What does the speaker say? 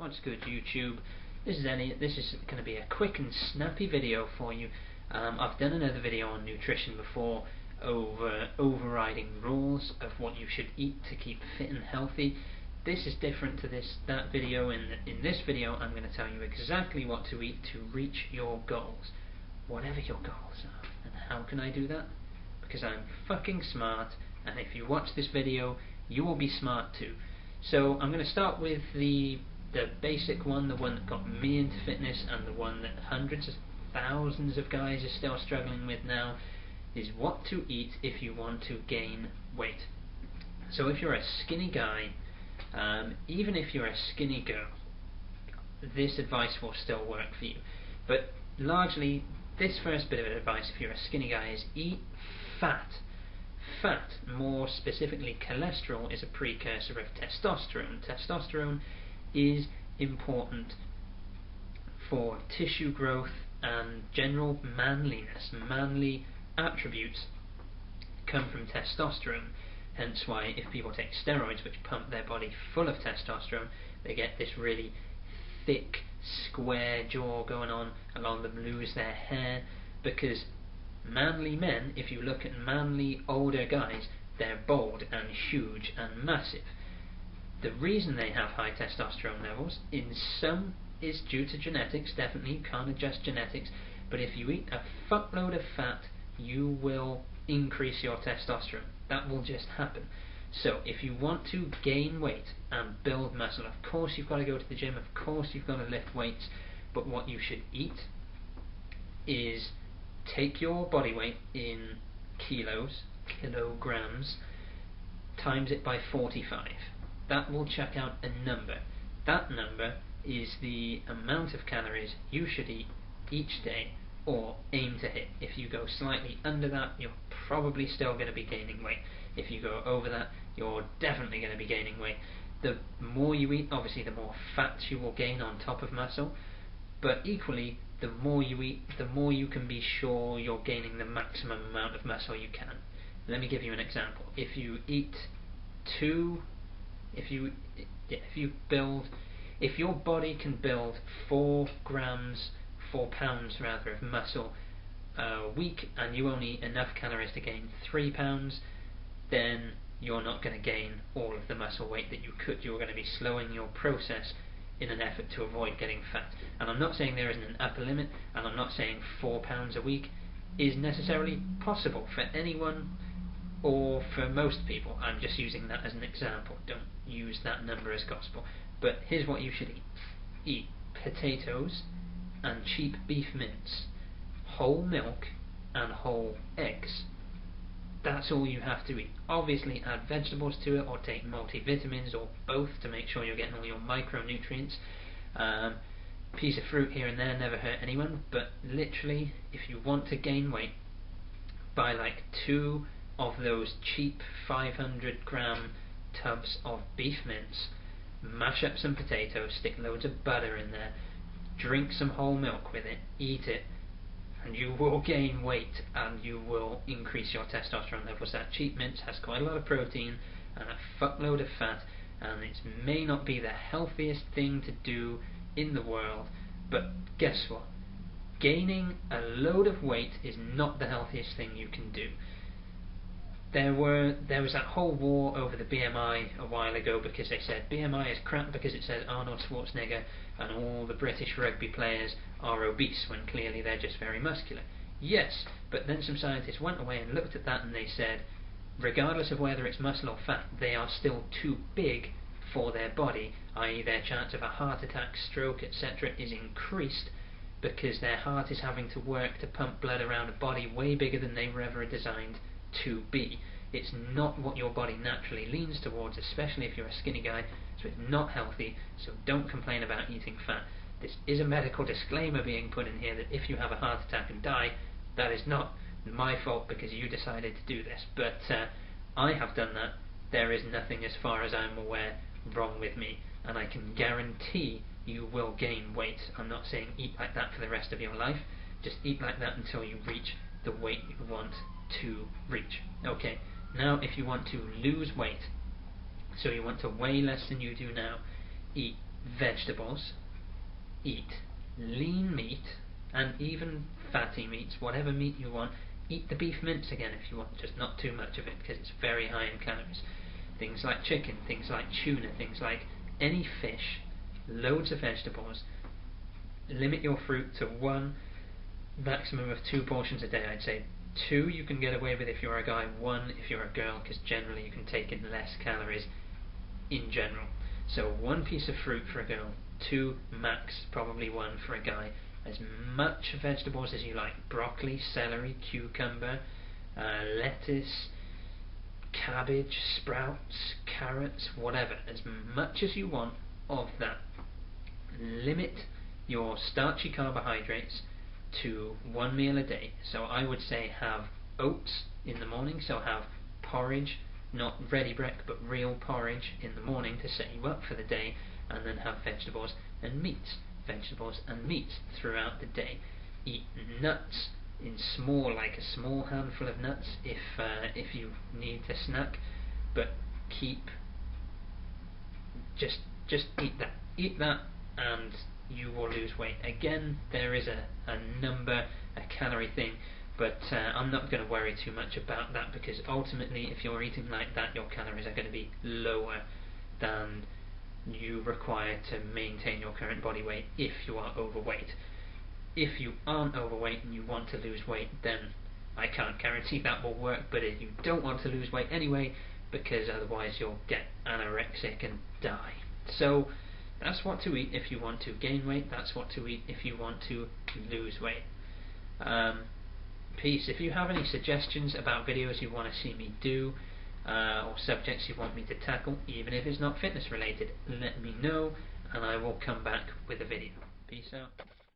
What's good, YouTube? This is Elliot. This is going to be a quick and snappy video for you. I've done another video on nutrition before, overriding rules of what you should eat to keep fit and healthy. This is different to that video. In this video, I'm going to tell you exactly what to eat to reach your goals, whatever your goals are. And how can I do that? Because I'm fucking smart, and if you watch this video, you will be smart too. So I'm going to start with the basic one, the one that got me into fitness, and the one that hundreds of thousands of guys are still struggling with now, is what to eat if you want to gain weight. So if you're a skinny guy, even if you're a skinny girl, this advice will still work for you. But largely, this first bit of advice, if you're a skinny guy, is eat fat. Fat, more specifically cholesterol, is a precursor of testosterone. Testosterone is important for tissue growth and general manliness. Manly attributes come from testosterone, hence why if people take steroids which pump their body full of testosterone, they get this really thick, square jaw going on. A lot of them lose their hair, because manly men, if you look at manly older guys, they're bold and huge and massive. The reason they have high testosterone levels in some is due to genetics. Definitely, you can't adjust genetics, but if you eat a fuckload of fat, you will increase your testosterone. That will just happen. So if you want to gain weight and build muscle, of course you've got to go to the gym, of course you've got to lift weights, but what you should eat is take your body weight in kilograms, times it by 45. That will check out a number. That number is the amount of calories you should eat each day, or aim to hit. If you go slightly under that, you're probably still going to be gaining weight. If you go over that, you're definitely going to be gaining weight. The more you eat, obviously the more fat you will gain on top of muscle, but equally, the more you eat, the more you can be sure you're gaining the maximum amount of muscle you can. Let me give you an example. If you eat if your body can build 4 pounds rather of muscle a week, and you only eat enough calories to gain 3 pounds, then you're not going to gain all of the muscle weight that you could. You're going to be slowing your process in an effort to avoid getting fat. And I'm not saying there isn't an upper limit, and I'm not saying 4 pounds a week is necessarily possible for anyone or for most people. I'm just using that as an example. Don't use that number as gospel. But here's what you should eat. Eat potatoes and cheap beef mince, whole milk and whole eggs. That's all you have to eat. Obviously add vegetables to it, or take multivitamins, or both, to make sure you're getting all your micronutrients. Piece of fruit here and there never hurt anyone, but literally, if you want to gain weight, buy like 2 of those cheap 500-gram tubs of beef mince, mash up some potatoes, stick loads of butter in there, drink some whole milk with it, eat it, and you will gain weight and you will increase your testosterone levels. That cheap mince has quite a lot of protein and a fuckload of fat, and it may not be the healthiest thing to do in the world, but guess what? Gaining a load of weight is not the healthiest thing you can do. There was that whole war over the BMI a while ago, because they said BMI is crap because it says Arnold Schwarzenegger and all the British rugby players are obese, when clearly they're just very muscular. Yes, but then some scientists went away and looked at that and they said, regardless of whether it's muscle or fat, they are still too big for their body, i.e. their chance of a heart attack, stroke, etc. is increased, because their heart is having to work to pump blood around a body way bigger than they were ever designed to be. It's not what your body naturally leans towards, especially if you're a skinny guy, so it's not healthy. So don't complain about eating fat. This is a medical disclaimer being put in here, that if you have a heart attack and die, that is not my fault because you decided to do this. But I have done that. There is nothing, as far as I'm aware, wrong with me, and I can guarantee you will gain weight. I'm not saying eat like that for the rest of your life, just eat like that until you reach the weight you want to reach. Okay, now if you want to lose weight, so you want to weigh less than you do now, eat vegetables, eat lean meat, and even fatty meats, whatever meat you want. Eat the beef mince again if you want, just not too much of it because it's very high in calories. Things like chicken, things like tuna, things like any fish, loads of vegetables. Limit your fruit to one, maximum of 2 portions a day. I'd say 2 you can get away with if you're a guy, 1 if you're a girl, because generally you can take in less calories in general. So 1 piece of fruit for a girl, 2 max, probably 1 for a guy. As much vegetables as you like: broccoli, celery, cucumber, lettuce, cabbage, sprouts, carrots, whatever. As much as you want of that. Limit your starchy carbohydrates to 1 meal a day. So I would say have oats in the morning, so have porridge, not ready break but real porridge in the morning to set you up for the day, and then have vegetables and meats throughout the day. Eat nuts in small, like a small handful of nuts if you need to snack, but just eat that and you will lose weight. Again, there is a calorie thing, but I'm not going to worry too much about that, because ultimately if you're eating like that, your calories are going to be lower than you require to maintain your current body weight if you are overweight. If you aren't overweight and you want to lose weight, then I can't guarantee that will work, but if you don't want to lose weight anyway, because otherwise you'll get anorexic and die. So that's what to eat if you want to gain weight, that's what to eat if you want to lose weight. Peace. If you have any suggestions about videos you want to see me do, or subjects you want me to tackle, even if it's not fitness related, let me know and I will come back with a video. Peace out.